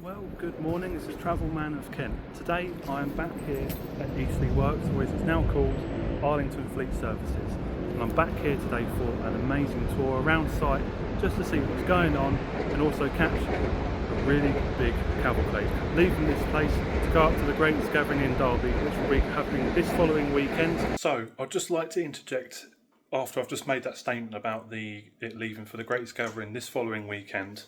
Well, good morning, this is Travel Man of Kent. Today I am back here at Eastleigh Works, or as it's now called, Arlington Fleet Services. And I'm back here today for an amazing tour around site just to see what's going on and also catch a really big cavalcade. Leaving this place to go up to the Greatest Gathering in Derby, which will be happening this following weekend. So I'd just like to interject after I've just made that statement about it leaving for the Greatest Gathering this following weekend.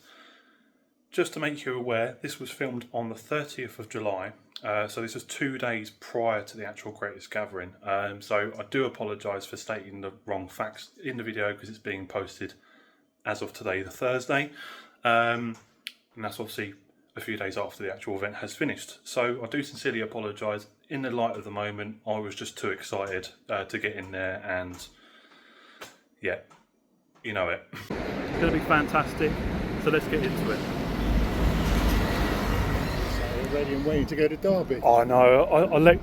Just to make you aware, this was filmed on the 30th of July, so this was 2 days prior to the actual Greatest Gathering. So I do apologise for stating the wrong facts in the video because it's being posted as of today, the Thursday, and that's obviously a few days after the actual event has finished. So I do sincerely apologise. In the light of the moment, I was just too excited to get in there, and yeah, you know it. It's going to be fantastic, so let's get into it. Ready and waiting to go to Derby. Oh no,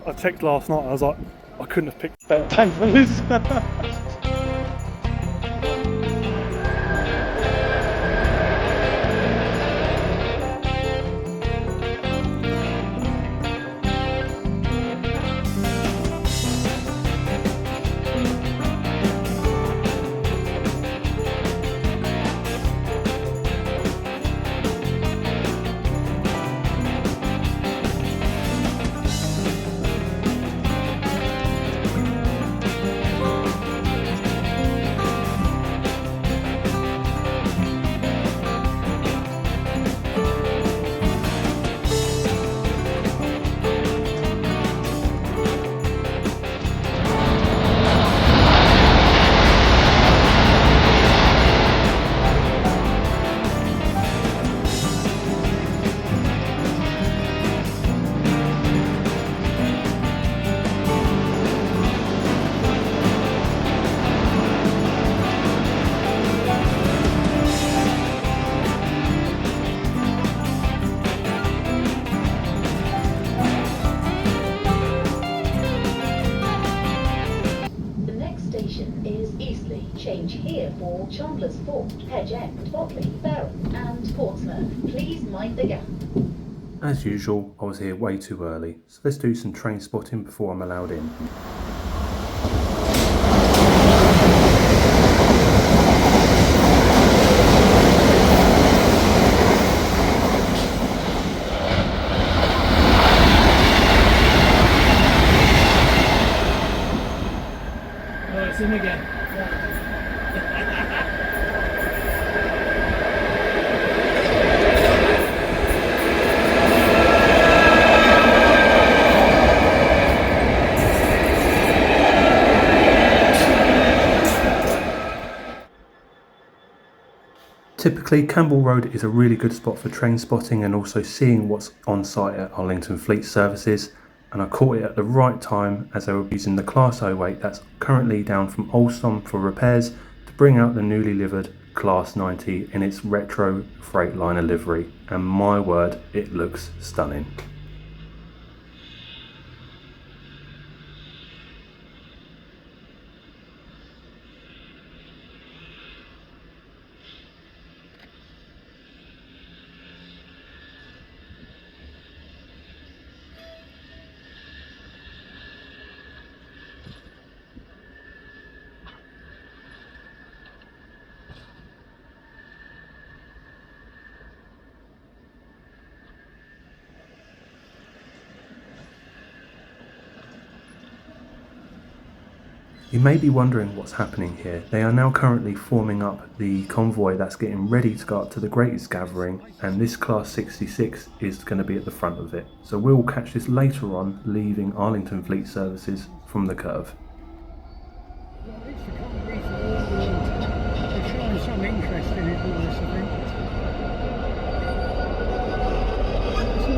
I checked last night and I was like, I couldn't have picked a better time for this. Is Eastleigh. Change here for Chandler's Ford, Hedge End, Botley, Barrow and Portsmouth. Please mind the gap. As usual, I was here way too early, so let's do some train spotting before I'm allowed in. It's him again. Typically, Campbell Road is a really good spot for train spotting and also seeing what's on site at Arlington Fleet Services, and I caught it at the right time as they were using the Class 08 that's currently down from Alstom for repairs to bring out the newly delivered Class 90 in its retro Frieghtliner livery, and my word, it looks stunning. You may be wondering what's happening here. They are now currently forming up the convoy that's getting ready to go up to the Greatest Gathering, and this Class 66 is going to be at the front of it. So we'll catch this later on, leaving Arlington Fleet Services from the curve. Well, at least the companies are showing some interest in it, all this event.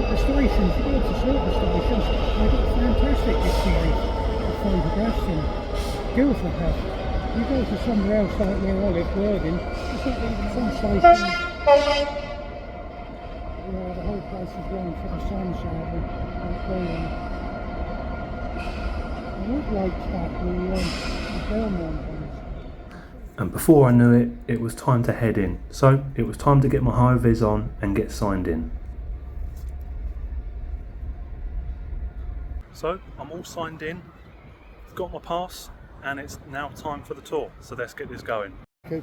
The stations, you go to certain stations, they look fantastic this year, the photographs and Guildford have. You go to somewhere else like where I live, Worthing, it's not even some stations. Yeah, the whole place is going for the sunset and I would like that the Belmont ones. And before I knew it, it was time to head in. So it was time to get my high vis on and get signed in. So I'm all signed in, got my pass, and it's now time for the tour. So let's get this going.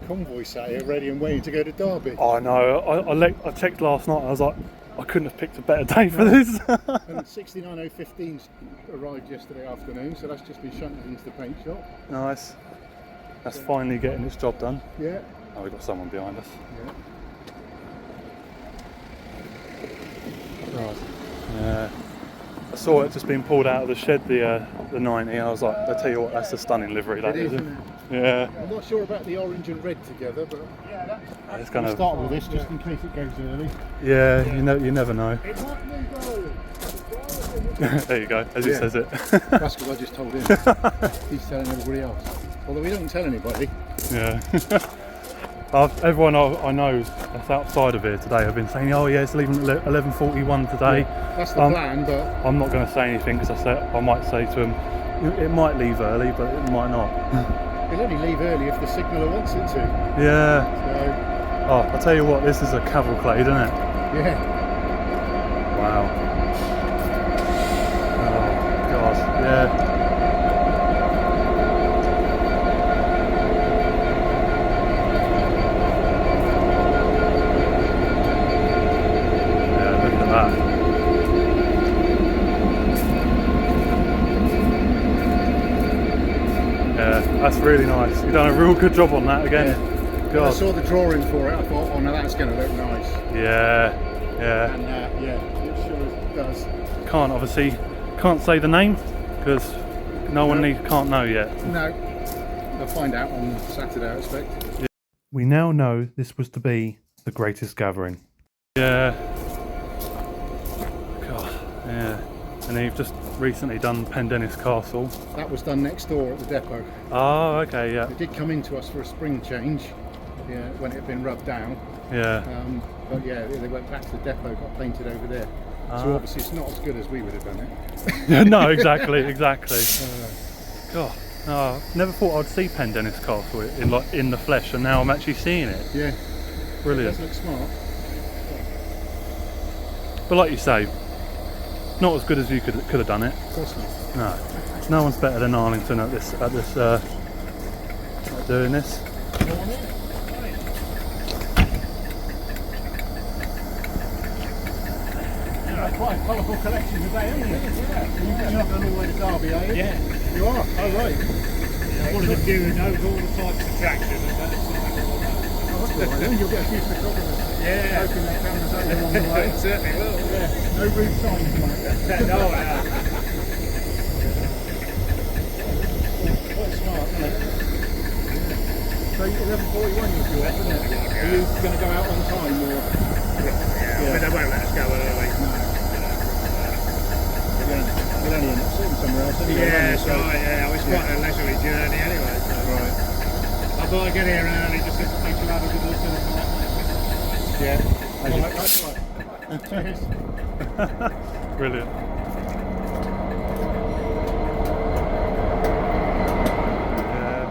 Convoy sat here ready and waiting to go to Derby. Oh no, I checked last night. I was like, I couldn't have picked a better day for this. And 69015's arrived yesterday afternoon, so that's just been shunted into the paint shop. Nice. That's finally getting its job done. Yeah. Oh, we've got someone behind us. Yeah. Right. Yeah. I saw it just being pulled out of the shed, the 90. I was like, I tell you what, that's a stunning livery. That It is, isn't isn't it? Yeah. I'm not sure about the orange and red together, but It's we'll gonna. start with this just in case it goes early. Yeah, you never know. It might move early. There you go, as he says it. That's because I just told him. He's telling everybody else. Although we don't tell anybody. Yeah. Everyone I know that's outside of here today have been saying, oh yeah, it's leaving at 11:41 today. Yeah, that's the plan, but I'm not going to say anything because I might say to him, it might leave early, but it might not. it'll only leave early if the signaller wants it to. Yeah. So, Oh, I'll tell you what, this is a cavalcade, isn't it? yeah. Wow. Oh, God, yeah. Yeah, look at that. Yeah, that's really nice. You've done a real good job on that again. Yeah. When I God. saw the drawing for it, I thought, oh no, that's going to look nice. Yeah, yeah. And yeah, it sure does. Can't say the name because no one can't know yet. No, they'll find out on Saturday, I expect. We now know this was to be the greatest gathering. Yeah. God, yeah. And then you've just recently done Pendennis Castle. That was done next door at the depot. Oh, okay, yeah. It did come into us for a spring change, yeah, when it had been rubbed down. Yeah. But yeah, they went back to the depot, got painted over there. So obviously it's not as good as we would have done it. No, exactly. God, no, never thought I'd see Pendennis Castle in the flesh, and now I'm actually seeing it. Yeah. Brilliant. It does look smart. But like you say, not as good as you could have done it. Of course not. No one's better than Arlington at this doing this. Quite a colourful collection today, haven't you? Yeah. You're not going all the way to Derby, are you? Yeah. You are? Oh, right. Yeah, one of the viewers knows all the types of attractions. Oh, that's all right, then. You'll get a few photographers. Yeah. Open their cameras over along the way. Certainly will. Yeah. No rude signs, mate. No, Quite smart, isn't it? So 11:41 you're due off, isn't it? Are you going to go out on time or? yeah. But they won't let us go early. You'll only end up sitting somewhere else anyway. Yeah, won't that's you? So- right, yeah. It's quite a leisurely journey anyway. So. Right. I thought I'd get here early just to make sure I have a good look at it. Yeah. All right, that's right. Cheers. Brilliant.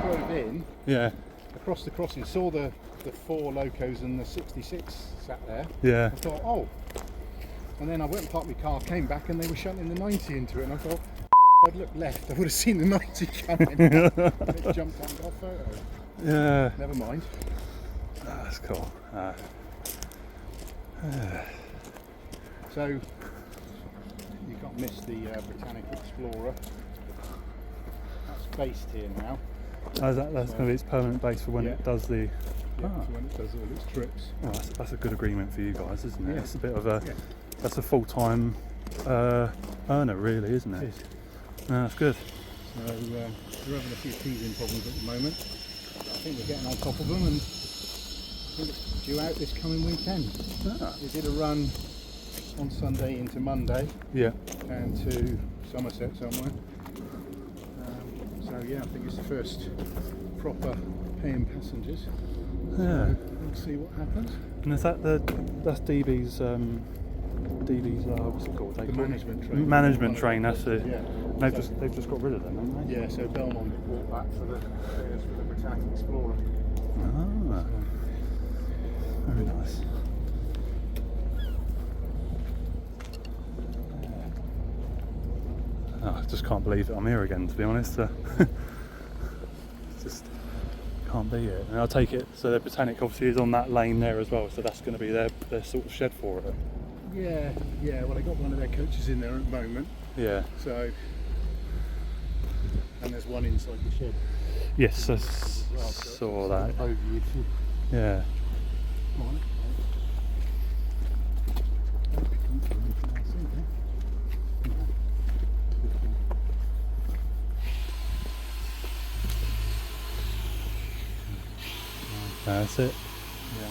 Drove in Yeah. across the crossing, saw the 4 locos and the 66 sat there. Yeah. I thought, oh. And then I went and parked my car, came back, and they were shunting the 90 into it. And I thought, if I'd looked left, I would have seen the 90 coming. And it jumped on and got a photo. Yeah. Never mind. That's cool. So, you can't miss the Britannic Explorer. That's based here now. That's going to be its permanent base for when Yeah. it does the. Yeah, so when it does all its trips. Oh, that's a good agreement for you guys, isn't it? Yeah. It's a bit of a. Yeah. That's a full-time earner, really, isn't it? It is. No, that's good. So we're having a few teething problems at the moment. I think we're getting on top of them, and I think it's due out this coming weekend. Ah. We did a run on Sunday into Monday Yeah. down to Somerset somewhere. So yeah, I think it's the first proper paying passengers. Yeah. So we'll see what happens. And is that that's DB's what's it called? The management train. Management train. That's it. Yeah. They've just got rid of them, haven't they? Yeah. So Belmont bought that for the Britannic Explorer. Ah. Very nice. Oh, just can't believe it. I'm here again, to be honest. Just can't beat it. And I'll take it. So the Britannic obviously is on that lane there as well. So that's going to be their sort of shed for it. Yeah. Well, I got one of their coaches in there at the moment. Yeah. So, and there's one inside the shed. Yes, I saw that. Overview too. Yeah. Come on. That's it. Yeah.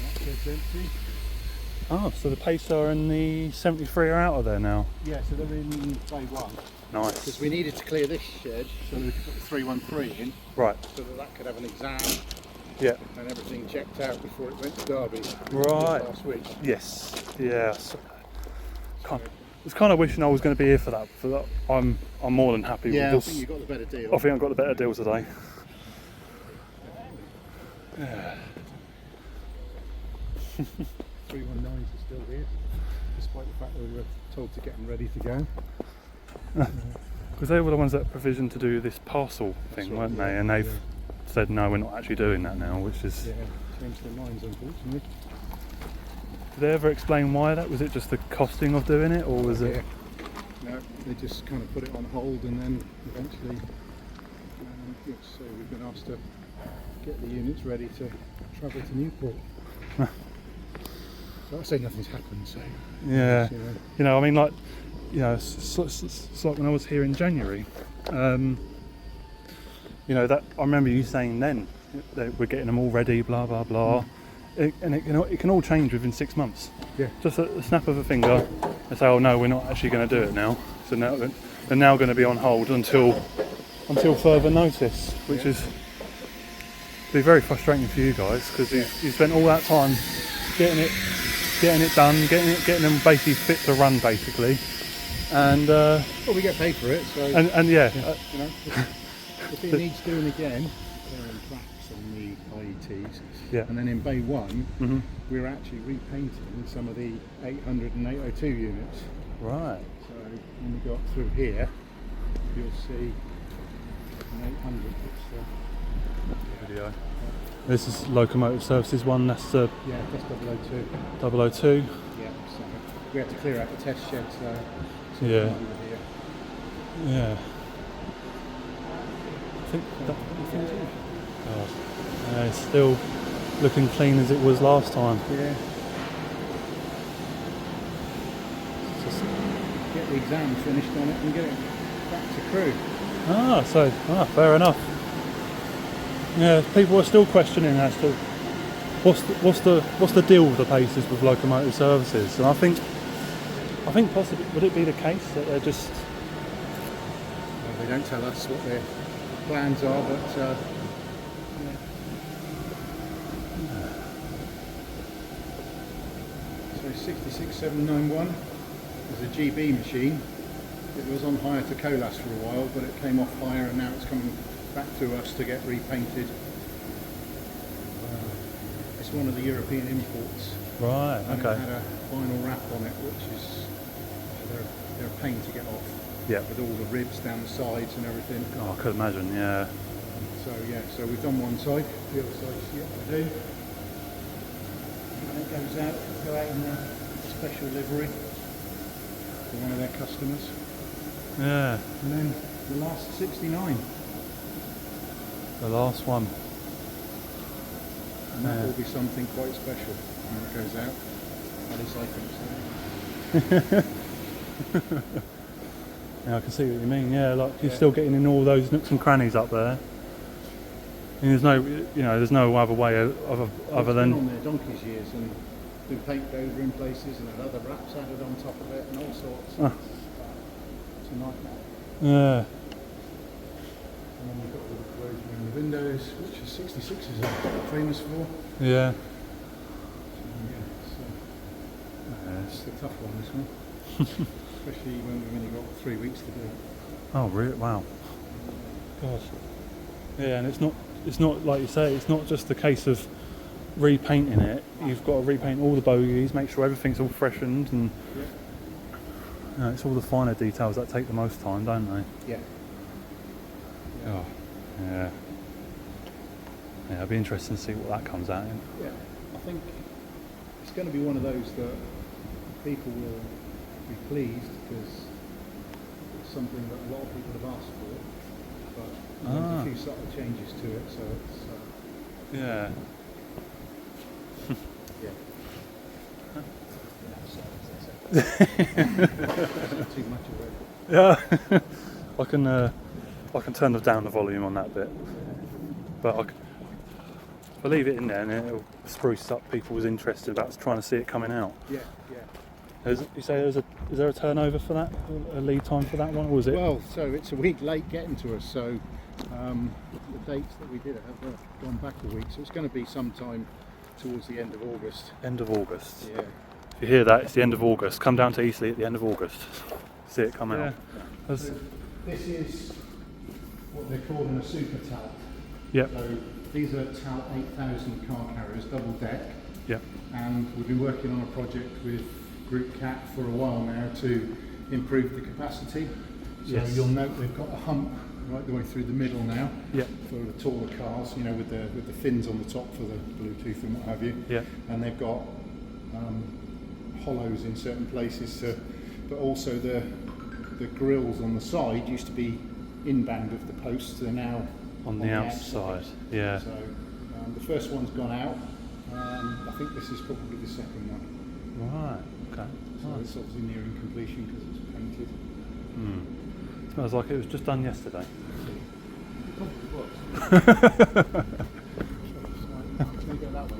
That shed's empty. Oh, so the Pacer and the 73 are out of there now. Yeah, so they're in bay one. Nice. Because we needed to clear this shed so we could put the 313 in, Right. so that could have an exam Yeah. and everything checked out before it went to Derby. Right. Last week. Yes. Yeah. I was kind of wishing I was going to be here for that. I'm more than happy Yeah, I with think this. you got the better deal. I think I've got the better deal today. Yeah. 319s are still here, despite the fact that we were told to get them ready to go. Because they were the ones that provisioned to do this parcel thing, right, weren't yeah, they? And they've said no, we're not actually doing that now, which is. Yeah, changed their minds unfortunately. Did they ever explain why that? Was it just the costing of doing it, or was it? No, they just kind of put it on hold, and then eventually, so we've been asked to get the units ready to travel to Newport. So I say nothing's happened. So Yeah. you know. I mean, like, it's like when I was here in January. That I remember you saying then that we're getting them all ready, blah blah blah. It can all change within 6 months. Yeah. Just a snap of a finger, and say, oh no, we're not actually going to do it now. So now they're now going to be on hold until further notice, which is be very frustrating for you guys, because you spent all that time getting it done, getting them basically fit to run, basically, and Well, we get paid for it, so and yeah, if it needs doing again, they're in tracks on the IETs. Yeah. And then in bay one, Mhm. we're actually repainting some of the 800 and 802 units. right. So when we go up through here, you'll see an 800 Video. This is locomotive services one. That's the yeah, just 002. 002. Yeah, so we had to clear out the test sheds so Yeah. over here. Yeah. It's still looking clean as it was last time. Yeah. Just get the exam finished on it and get it back to crew. Fair enough. Yeah, people are still questioning as to what's the deal with the Pacers with locomotive services, and I think possibly would it be the case that they're just Well, they don't tell us what their plans are, but so 66791 is a GB machine. It was on hire to Colas for a while, but it came off hire and now it's coming back to us to get repainted. It's one of the European imports. right. And Okay. it had a vinyl wrap on it, which is they're a pain to get off. Yeah. With all the ribs down the sides and everything. Oh, I could imagine. Yeah. So yeah, so we've done one side, the other side's yet to do. And it goes out in a special livery for one of their customers. Yeah. And then the last 69, The last one. and that Yeah. will be something quite special when it goes out. At least I think so. Yeah, I can see what you mean. Yeah, like you're still getting in all those nooks and crannies up there. And there's no other way other It's than. been on there donkey's years and been painted over in places and had other wraps added on top of it and all sorts. Ah. It's a nightmare. Yeah. And then we've got the corrosion in the windows, which is 66s are famous for. Yeah. So, Yeah, it's a tough one, this one. Especially when we've only got 3 weeks to do it. Oh, really? Wow. Gosh. Yeah, and it's not like you say. It's not just the case of repainting it, you've got to repaint all the bogies, make sure everything's all freshened, and it's all the finer details that take the most time, don't they? Yeah. Oh, yeah. Yeah, it'll be interesting to see what that comes out in. Yeah, I think it's going to be one of those that people will be pleased because it's something that a lot of people have asked for, but there's a few subtle changes to it, so it's yeah. too much already. Yeah. I can turn down the volume on that bit, but if I leave it in there and it'll spruce up people's interest about trying to see it coming out. Yeah, yeah. You say is there a turnover for that, a lead time for that one, or was it? Well, so it's a week late getting to us, so the dates that we did it have gone back a week, so it's going to be sometime towards the end of August. End of August. Yeah. If you hear that, it's the end of August. Come down to Eastleigh at the end of August. See it come out. This is what they're calling a super tout. Yep. So these are tout 8000 car carriers, double deck. Yep. And we've been working on a project with Group Cat for a while now to improve the capacity. So Yes. you'll note they've got a hump right the way through the middle now. Yep. For the taller cars, you know, with the fins on the top for the Bluetooth and what have you. Yep. And they've got hollows in certain places, but also the grills on the side used to be inbound of the posts, they're now On the outside. Yeah. So the first one's gone out. I think this is probably the second one. Right. Okay. So it's obviously nearing completion because it's painted. Smells like it was just done yesterday. It probably was. It's going to go that way.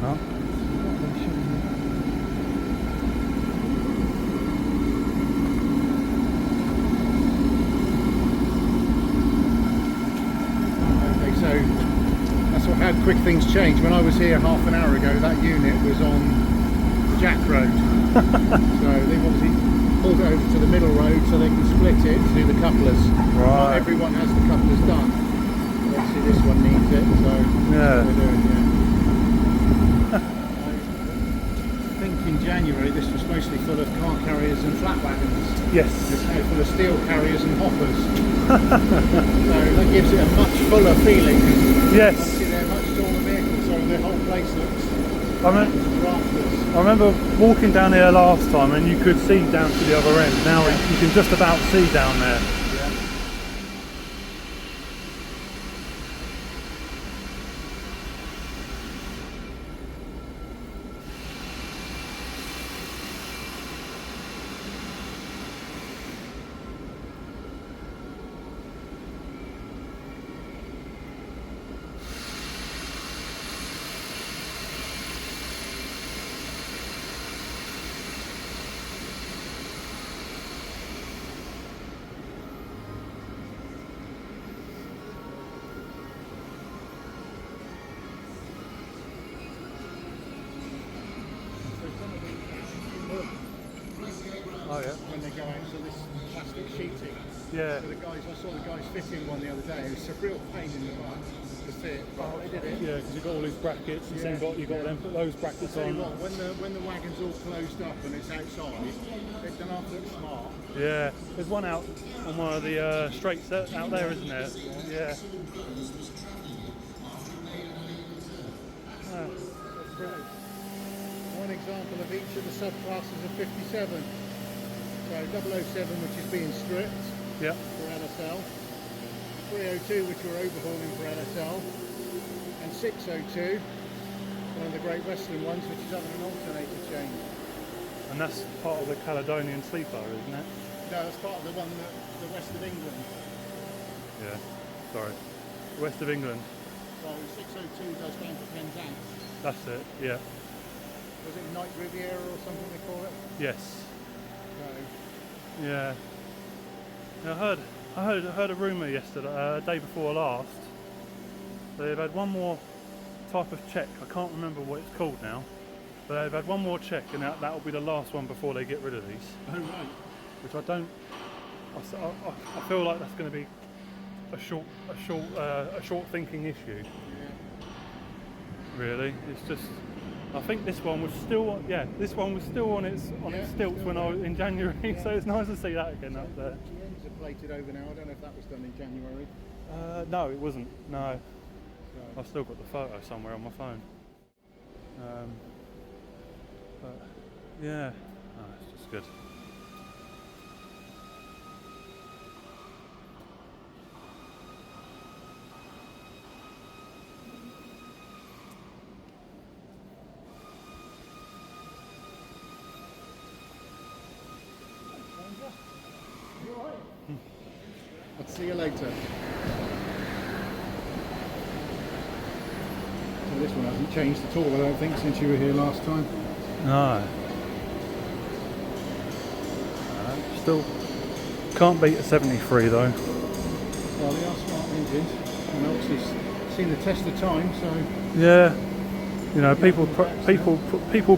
Huh? Okay, so that's how quick things change. When I was here half an hour ago, that unit was on the Jack Road. So they've obviously pulled it over to the middle road so they can split it to do the couplers. Right. Not everyone has the couplers done. Obviously this one needs it, so Yeah. that's what we're doing, yeah. I think in January this was mostly full of car carriers and flat wagons. Yes. It's now full of steel carriers and hoppers. So that gives it a much fuller feeling. Yes. Obviously they're much taller vehicles, so the whole place looks I remember walking down here last time and you could see down to the other end. Now you can just about see down there. Oh yeah. When they go out, so this plastic sheeting. Yeah. So I saw the guys fitting one the other day. It was a real pain in the butt to fit, but they did it. Yeah, because you've got all these brackets, and then you got to then put those brackets Tell you on. what, when the wagon's all closed up and it's outside, it doesn't have to look smart. Yeah, there's one out on one of the straights out there, isn't there? Yeah. That's great. One example of each of the subclasses of 57. So 007, which is being stripped Yeah. for LSL, 302, which we're overhauling for LSL, and 602, one of the Great Western ones, which is having an alternator change. And that's part of the Caledonian sleeper, isn't it? No, that's part of the one that the West of England. Yeah. Sorry. West of England. So 602 goes down to Penzance. That's it. Yeah. Was it Night Riviera or something they call it? Yes. No. Yeah. I heard a rumour yesterday, day before last. They've had one more type of check. I can't remember what it's called now. But they've had one more check, and that'll be the last one before they get rid of these. Oh right. which I don't. I feel like that's going to be a short thinking issue. Really, it's just. I think this one was still on. Yeah, this one was still on its stilts when I was in January. Yeah. So it's nice to see that again up there. The ends are plated over now. I don't know if that was done in January. No, it wasn't. No, So, I've still got the photo somewhere on my phone. But yeah, it's just good. I'll see you later. So this one hasn't changed at all, I don't think, since you were here last time. No. Still can't beat a 73 though. Well, they are smart engines, and obviously seen the test of time. So Yeah. You know, people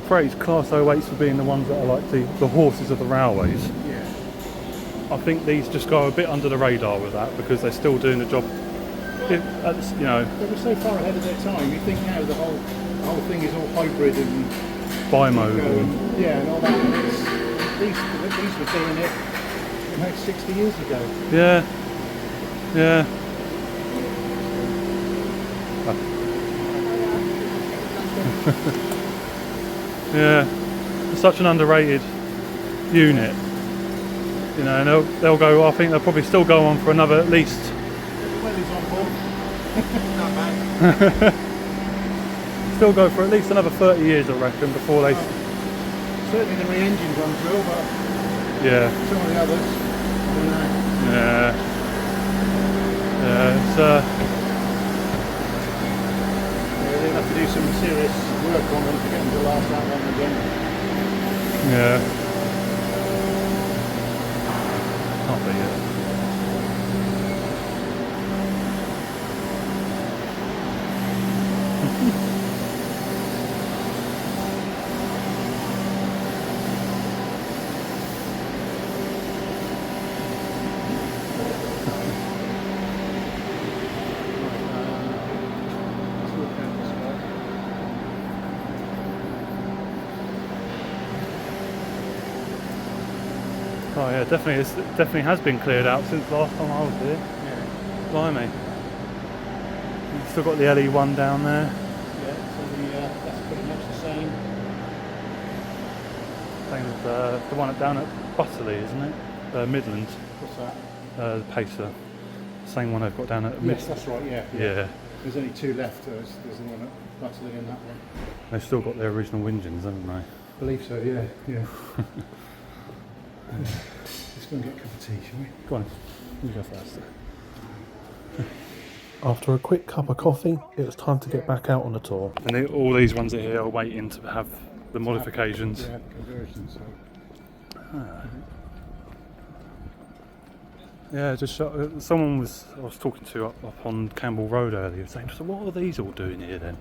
praise Class 08s for being the ones that are like the horses of the railways. yeah, I think these just go a bit under the radar with that because they're still doing the job. You know, they were so far ahead of their time. You think now the whole thing is all hybrid and bimodal. and all that. And these were doing it about 60 years ago. Yeah. Yeah. Yeah. It's such an underrated unit. You know, and they'll go. I think they'll probably still go on for another at least. The weather's on board. Not bad. Still go for at least another 30 years, I reckon, before they. Certainly the re-engined ones will, but Yeah. some of the others, I don't know. Yeah. Yeah. It's Yeah, they'll have to do some serious work on them to get them to last that long again. yeah. Can't be it. Let's look down this way. Oh yeah, definitely has been cleared out since last time I was here. Yeah. Blimey. You've still got the LE1 down there. Yeah, so that's pretty much the same. Same as the one down at Butterley, isn't it? Midland, What's that? the Pacer. Same one they've got down at Yes, Midland. that's right, yeah. Yeah. There's only two left. There's the one at Butterley and that one. They've still got their original engines, haven't they? I believe so, yeah. Let's go and get a cup of tea, shall we? Go on, you go first. After a quick cup of coffee, it was time to get back out on the tour. And all these ones are here are waiting to have the modifications. Yeah, conversions. So. Yeah, just someone I was talking to up on Campbell Road earlier, saying, "So what are these all doing here then?"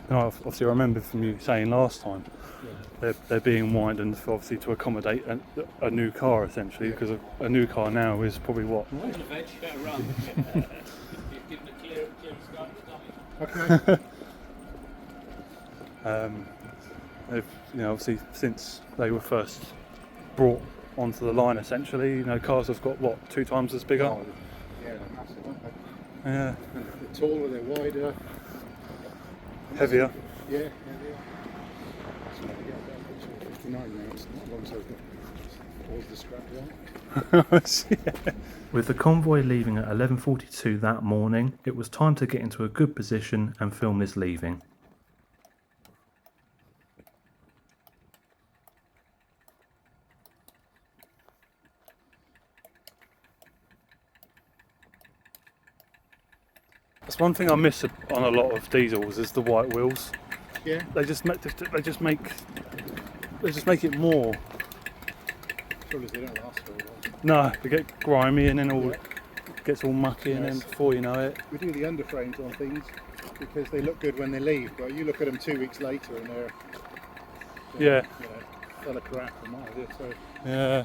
And obviously, I remember from you saying last time they're being widened for obviously to accommodate a new car essentially, because a new car now is probably what. Okay. They've, you know, obviously since they were first brought onto the line, essentially, you know, cars have got what 2 times as bigger. Oh, yeah, they're massive, aren't they? Yeah, They're taller, they're wider. heavier. Yeah, heavier. So, yeah, that's 59 now. It's not long, so always the scrap yard. With the convoy leaving at 11:42 that morning, it was time to get into a good position and film this leaving. That's one thing I miss on a lot of diesels is the white wheels. Yeah. They just make it more. Trouble is they don't last very long. No, they get grimy and then Yeah. gets all mucky, and then Yes. before you know it. We do the underframes on things because they look good when they leave, but you look at them 2 weeks later and they're Yeah. full of crap and what have you. So Yeah.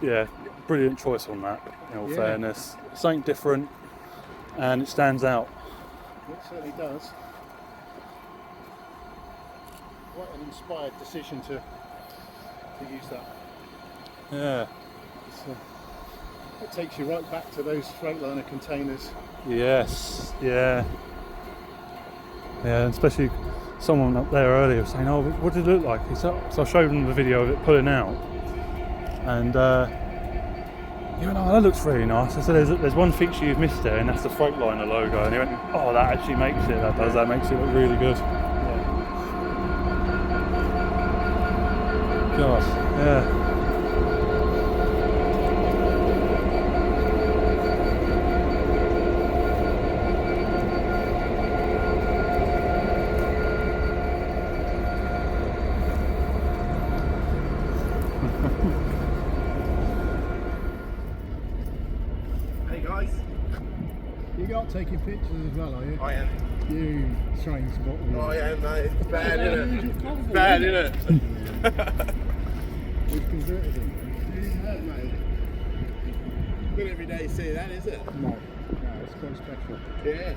Yeah, brilliant choice on that, in all fairness. Something different, and it stands out. It certainly does. Quite an inspired decision to use that. Yeah. It takes you right back to those Frieghtliner containers. Yes, yeah. Yeah, especially someone up there earlier was saying, oh, what did it look like? So I showed them the video of it pulling out, and he went, oh, that looks really nice. I said, there's one feature you've missed there, and that's the Frieghtliner logo. And he went, oh, that actually makes it, that makes it look really good. Gosh, yeah. Hey guys. You got taking pictures as well, are you? I am. You train spot. I am, mate. It's bad, isn't it? It's bad, isn't it? We've converted him. Yeah, mate. Not every day you see that, is it? No, it's quite special. Yeah.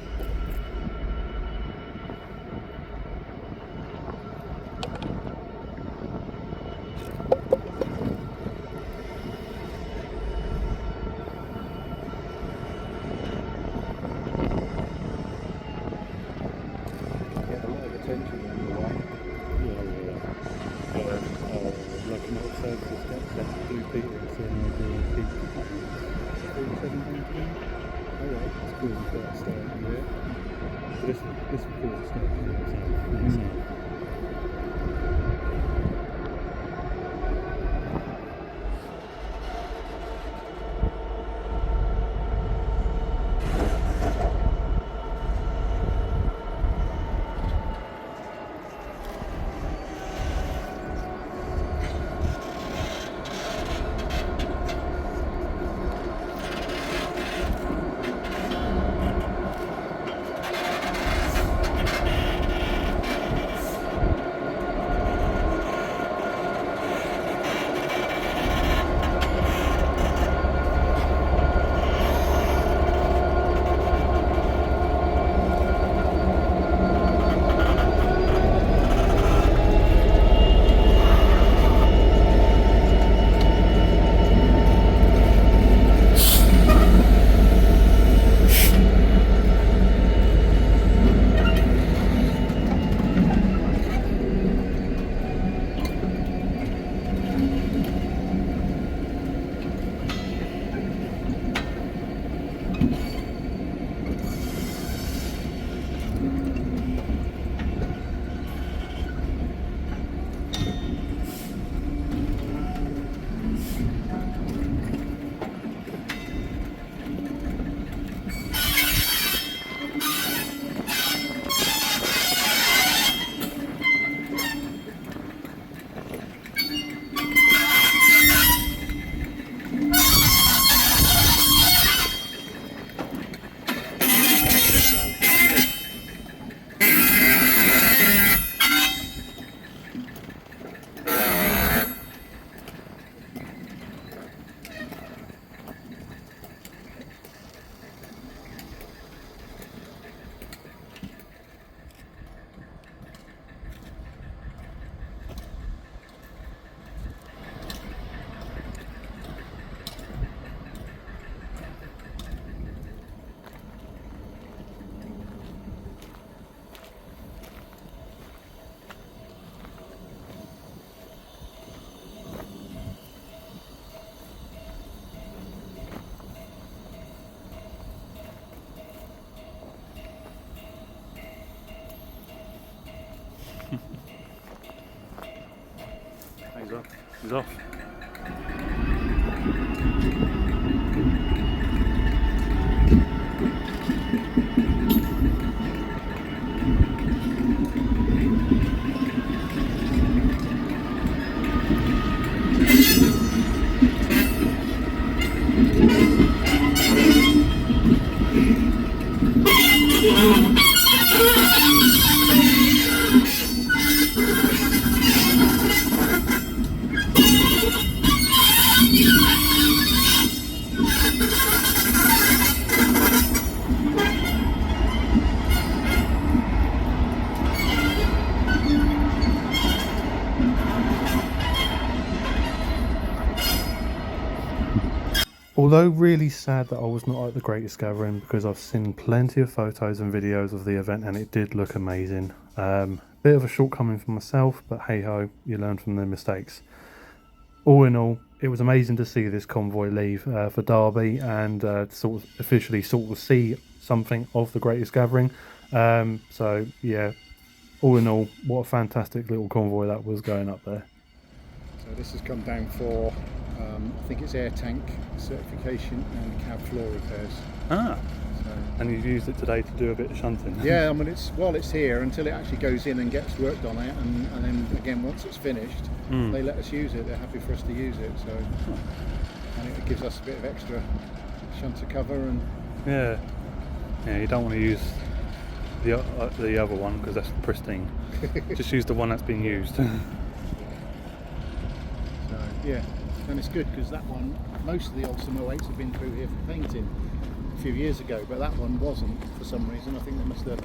Get a lot of attention on the way. Locomotive services get sent to Blue Peter and seeing they do peak 17. Oh, right. It's cool, you've got that start. Yeah. So this will cause a start. He's off. Although really sad that I was not at the Greatest Gathering, because I've seen plenty of photos and videos of the event and it did look amazing. Bit of a shortcoming for myself, but hey ho, you learn from the mistakes. All in all, it was amazing to see this convoy leave for Derby and sort of officially sort of see something of the Greatest Gathering. So yeah, all in all, what a fantastic little convoy that was going up there. So this has come down for, I think it's air tank certification and cab floor repairs. Ah, So, and you've used it today to do a bit of shunting. yeah, I mean, while it's here until it actually goes in and gets worked on it, and then again once it's finished, they let us use it. They're happy for us to use it, so and it gives us a bit of extra shunter cover. And Yeah, you don't want to use the other one because that's pristine. Just use the one that's been used. so yeah, and it's good because that one, most of the old Summer 8s have been through here for painting a few years ago, but that one wasn't for some reason. I think they must have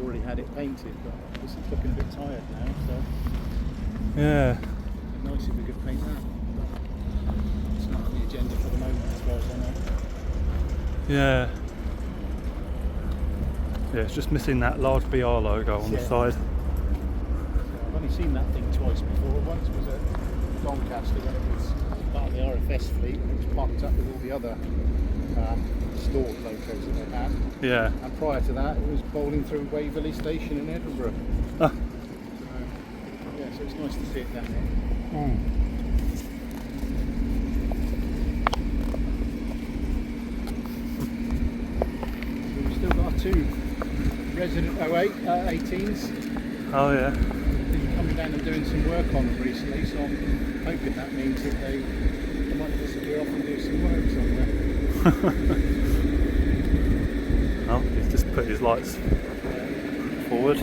already had it painted, but this is looking a bit tired now, so Yeah. it'd be nice if we could paint that. But it's not on the agenda for the moment as far as I know. Yeah. Yeah, it's just missing that large BR logo on the Yeah. side. I've only seen that thing twice before. Once was at Doncaster when it was part of the RFS fleet, and it was parked up with all the other stored locos that they had. Yeah. And prior to that, it was bowling through Waverley Station in Edinburgh. Ah. Yeah, so it's nice to see it down here. So we've still got our two Resident 08 18s. Oh yeah. Been coming down and doing some work on them recently, so I'm hoping that means that they might disappear off and do some work somewhere. Oh, he's just put his lights forward.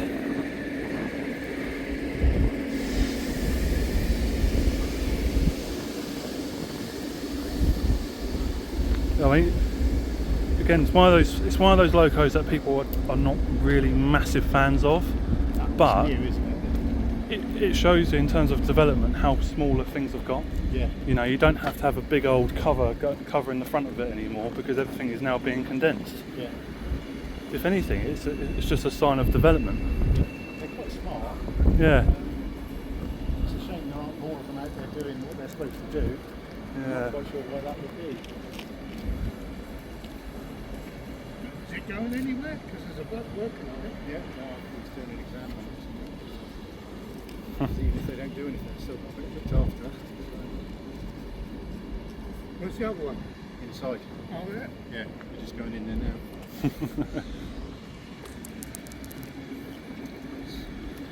I mean, again, it's one of those locos that people are not really massive fans of, but It's new, isn't it? it shows you in terms of development how smaller things have got. Yeah. You know, you don't have to have a big old cover in the front of it anymore because everything is now being condensed. Yeah. If anything, it's just a sign of development. They're quite smart. Yeah. It's a shame there aren't more of them out there doing what they're supposed to do. I'm Yeah. not quite sure why that would be. Is it going anywhere? Because there's a bloke working on it. Yeah, no, he's doing an exam on it. Even if they don't do anything, it's still got a bit looked after. Where's the other one? Inside. Oh, yeah. Yeah, we're just going in there now.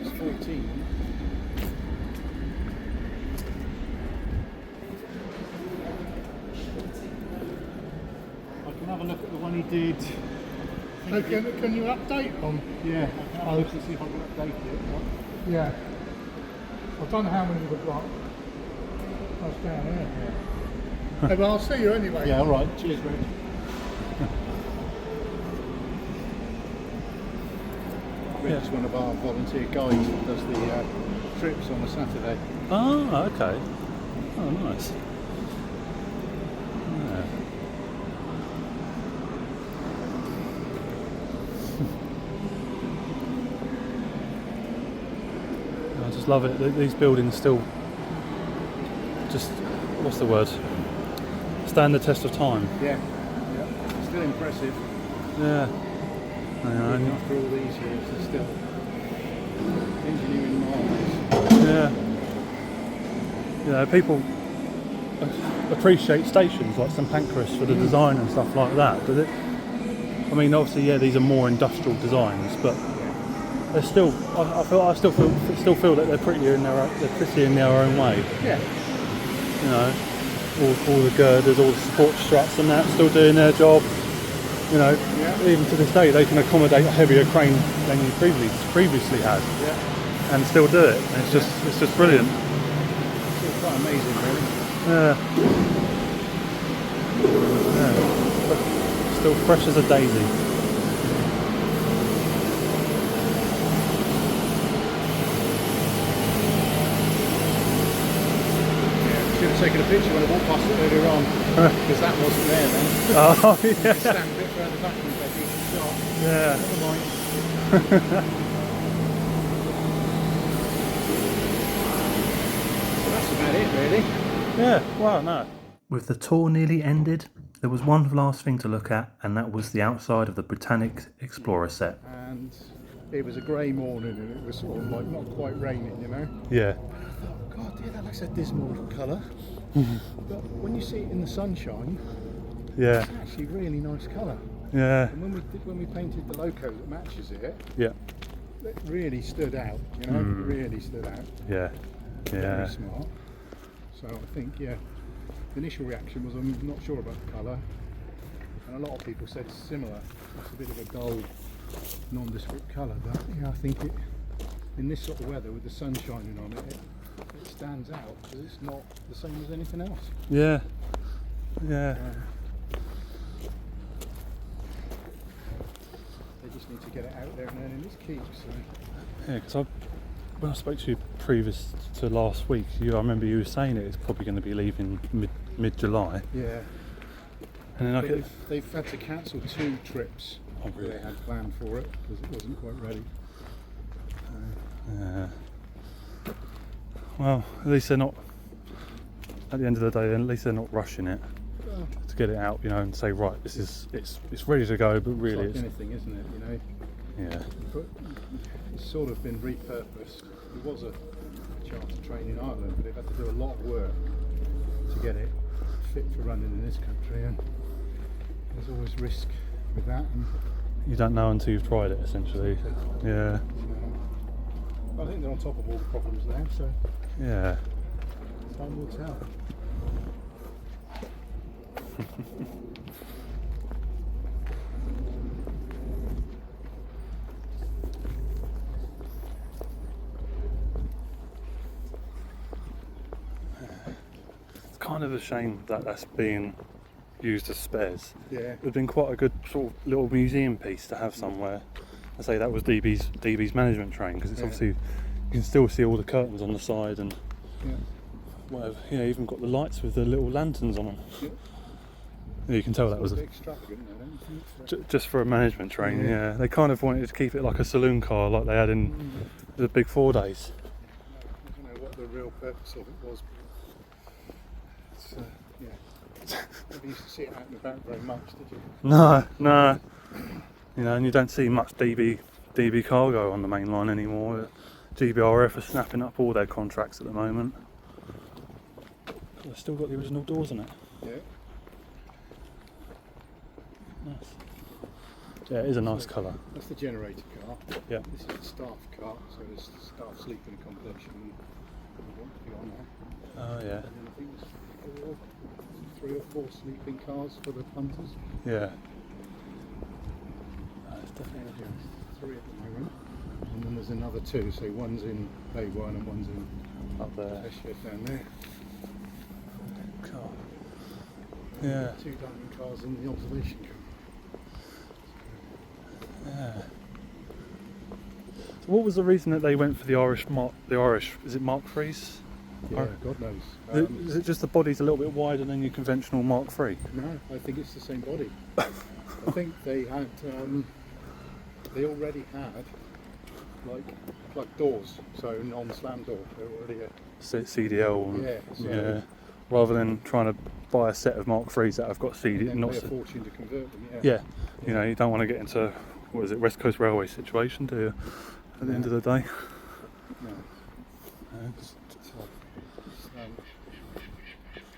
It's 14. I can have a look at the one he did. So can you update them? Yeah, I'll look to see if I can update it. Yeah. I don't know how many we've got. That's down there. Hey, well, I'll see you anyway. Yeah, alright. Cheers, Rich. Rich is one of our volunteer guides that does the trips on a Saturday. Oh, okay. Oh, nice. Yeah. I just love it. These buildings still just, what's the word? Stand the test of time. Yeah, yeah. Still impressive. Yeah. Even after all these years, it's still engineering marvels. Yeah. You know, people appreciate stations like St Pancras for the design and stuff like that. But I mean, obviously, yeah, these are more industrial designs, but they're still. I still feel that they're pretty in their own way. Yeah. You know, all the girders, all the support struts, and that still doing their job. You know, even to this day, they can accommodate a heavier crane than you previously had, and still do it. And it's just brilliant. It's quite amazing, really. Yeah. Yeah. Still fresh as a daisy. Yeah, should have taking a picture when I walked past it earlier on, because that wasn't there then. Oh, You yeah. stand a bit further back and take a shot. Yeah. Never mind. So that's about it, really. Yeah, well, no. With the tour nearly ended, there was one last thing to look at, and that was the outside of the Britannic Explorer set. And it was a grey morning, and it was sort of like not quite raining, you know. Yeah. God, dear, that looks a dismal colour. But when you see it in the sunshine, Yeah. it's actually really nice colour. Yeah. And when we painted the loco that matches it, Yeah. it really stood out, you know, really stood out. Yeah. Very Yeah. smart. So I think, yeah, the initial reaction was I'm not sure about the colour, and a lot of people said similar. It's a bit of a dull, nondescript colour, but yeah, I think it, in this sort of weather with the sun shining on it, it stands out because it's not the same as anything else. Yeah. Yeah. They just need to get it out there and earning its keep. So. Yeah, because when I spoke to you previous to last week, I remember you were saying it's probably going to be leaving mid-July. Yeah. And then They've had to cancel 2 trips that they had planned for it because it wasn't quite ready. Yeah. Well, at least they're not. At the end of the day, at least they're not rushing it to get it out, you know, and say, right, this is it's ready to go, but really, It's like anything, isn't it? You know. Yeah. But it's sort of been repurposed. It was a charter train in Ireland, but they've had to do a lot of work to get it fit for running in this country, and there's always risk with that. And You don't know until you've tried it, essentially. Yeah. I think they're on top of all the problems now, so Yeah. time will tell. It's kind of a shame that that's being used as spares. Yeah. It would have been quite a good sort of little museum piece to have somewhere. I say that was DB's management train, because it's obviously, you can still see all the curtains on the side and whatever. Yeah, even got the lights with the little lanterns on them. Yeah, you can tell that was a bit extravagant, though, don't you think? just for a management train. Yeah, they kind of wanted to keep it like a saloon car, like they had in the big 4 days. I don't know what the real purpose of it was, but it's, never used to see it out and about very much, did you? No. You know, and you don't see much DB cargo on the main line anymore. GBRF are snapping up all their contracts at the moment. They've still got the original doors in it. Yeah. Nice. Yeah, it is a nice colour. That's the generator car. Yeah. This is the staff car, so there's staff sleeping accommodation we want to be on there. Oh yeah. And then I think there's 3 or 4 sleeping cars for the punters. Yeah. It's definitely 3 at the moment. And then there's another 2, so one's in A1 and one's in up there. Eshed down there. Cool. Yeah. 2 dining cars in the observation car. Yeah. So what was the reason that they went for the Irish, is it Mark III's? Yeah, God knows. Is it just the body's a little bit wider than your conventional Mark III? No, I think it's the same body. I think they had, they already had like plug doors, so non-slam door. They were already CDL. yeah, so Yeah. Rather than trying to buy a set of Mark III's that have got CD, and not pay a fortune to convert them. yeah. You know, you don't want to get into West Coast Railway situation, do you? At the end of the day. No. Yeah.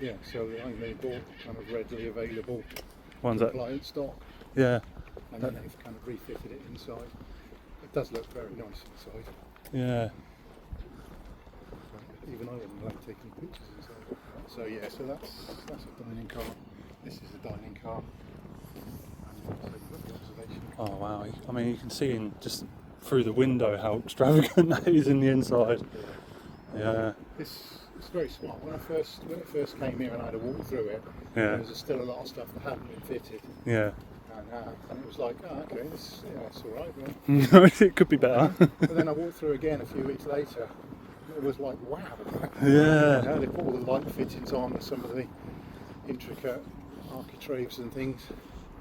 Yeah, so I think they bought kind of readily available One's that. client stock, Yeah. and then they've kind of refitted it inside. It does look very nice inside. Yeah. Even I wouldn't like taking pictures inside. So yeah, so that's a dining car. This is a dining car. So you've got the observation car. Oh wow. I mean, you can see in just through the window how extravagant that is in the inside. Yeah. It's very smart. When it first came here and I had to walk through it, Yeah. there was still a lot of stuff that hadn't been fitted, Yeah. and it was like, oh, okay, it's all right. Well. It could be better. But then I walked through again a few weeks later, it was like, wow. Yeah. You know, they put all the light fittings on and some of the intricate architraves and things.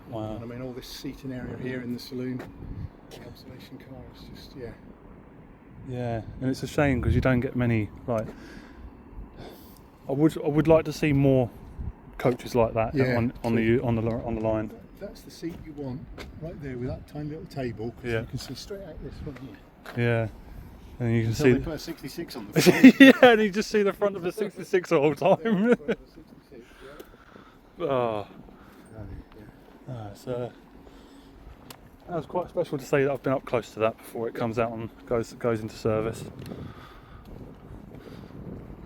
Wow. And I mean, all this seating area here in the saloon, the observation car is just, yeah. Yeah, and it's a shame because you don't get many, like, I would like to see more coaches like that on the line. That's the seat you want, right there with that tiny little table. Yeah. You can see straight out this one here. Yeah, and you can Until see. they put a 66 on the front. Yeah, and you just see the front of the 66 the whole time. Oh, so that was quite special to say that I've been up close to that before it comes out and goes into service.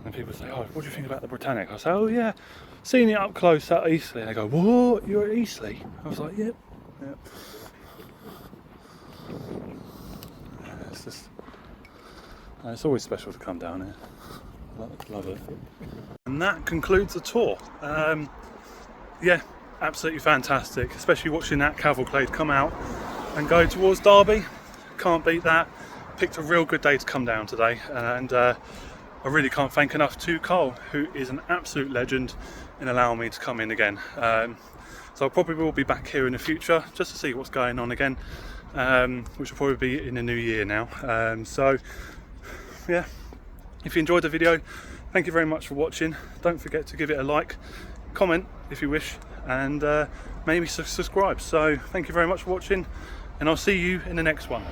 And people say, "Oh, what do you think about the Britannic?" I say, "Oh yeah, seeing it up close at Eastleigh." And they go, "What? You're at Eastleigh?" I was like, "Yep." It's just, it's always special to come down here. Love it. And that concludes the tour. Yeah, absolutely fantastic, especially watching that cavalcade come out and go towards Derby. Can't beat that. Picked a real good day to come down today, and I really can't thank enough to Carl, who is an absolute legend in allowing me to come in again. So I probably will be back here in the future just to see what's going on again, which will probably be in the new year now. So yeah, if you enjoyed the video, thank you very much for watching. Don't forget to give it a like, comment if you wish, and maybe subscribe. So thank you very much for watching, and I'll see you in the next one.